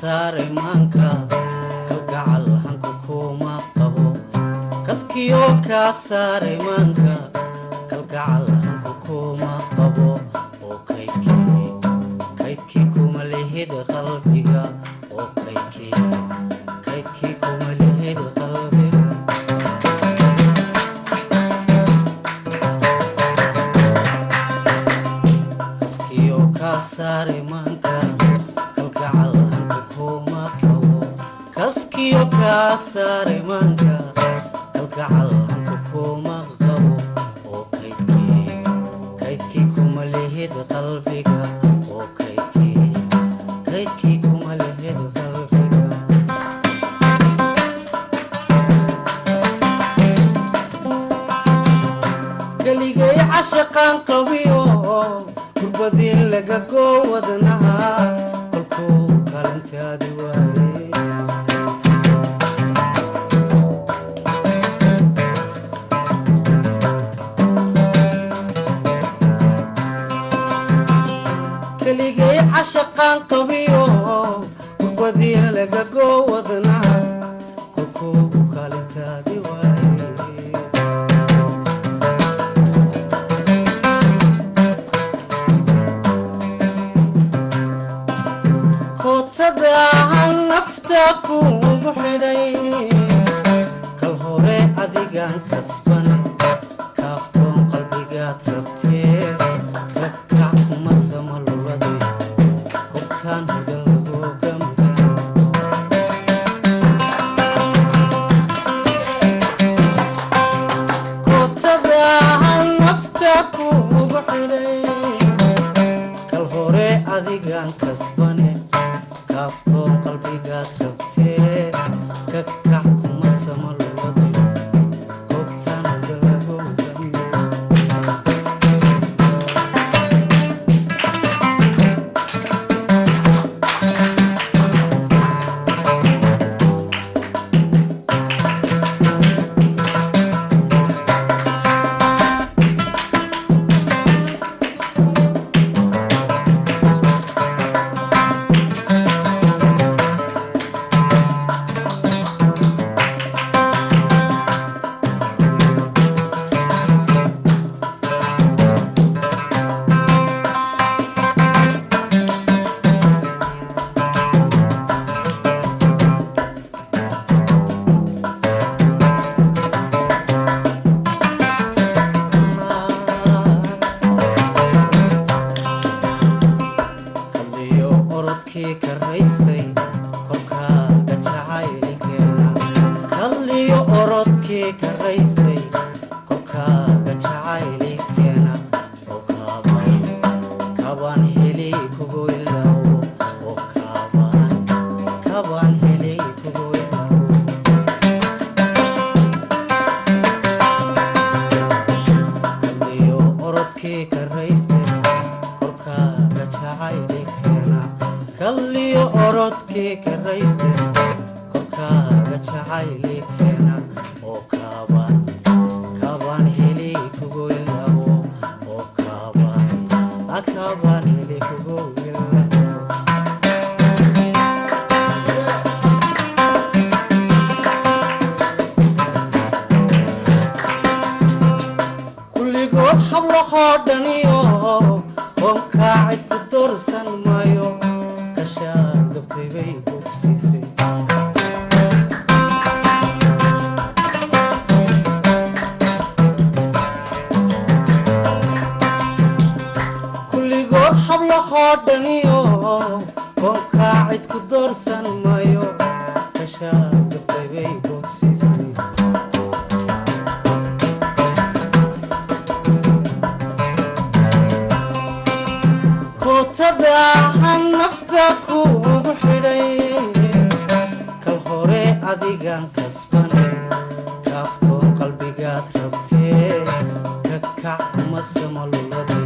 saare maanka kalgacal hanku kuma qabo kaskiyo ka saare maanka kalgacal hanku kuma qabo oo kaydkii kuma lehid qalbiga oo kaydkii kuma lehid qalbiga kaskiyo ka saare maanka kalgacal hanku kuma qabo kaskiyo ka saare maanka kalgacal hanku kuma qabo oo kaydkii kuma lehid qalbiga oo kaydkii kuma lehid qalbiga kaligay cashaqaan qabiyo kurbadii laga goowadnaha kolkuu kalintaadi waaye kaligay cashaqaan qabiyo kurbadii laga goowadnaha kolkuu kalintaadi waaye kootada nafta kuugu xidhay kal hore adigaan kasbane kaaftoon qalbigaad rabtee kakac kuma samalulade kortaan hoga lagu gambe kootada nafta kuugu xidhay kal hore adigaan kasbane kaaftoon qalbigaad rabtee kakac kuma samalulade kortaan hoga lagu gambe kalliyo orodkii ka raystay kolkaaga jacaylikeena oo kabaan heli kugu ilaawo oo kabaan heli kugu ilaawo kalliyo orodkii ka raystay kolkaaga jacaylikeena kalliyo orodkii ka raystay kolkaaga jacaylikeena oo kabaan heli kugu ilaawo oo kabaan heli kugu ilaawo kulligood hablahoo dhaniyo koonkaa cid ku doorsan maayo kashaad gabtay bay bogsiisay kulligood hablahoo dhaniyo koonkaa cid ku doorsan maayo kashaad gabtay bay bogsiisay kootada nafta kuugu xidhay kal hore adigaan kasbane kaaftoon qalbigaad rabtee kakac kuma samalulade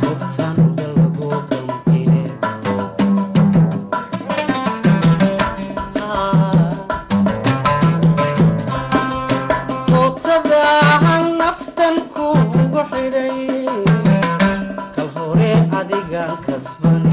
kortaan hoga lagu gambine kootada naftan kuugu xidhay kal hore adigaan kasbane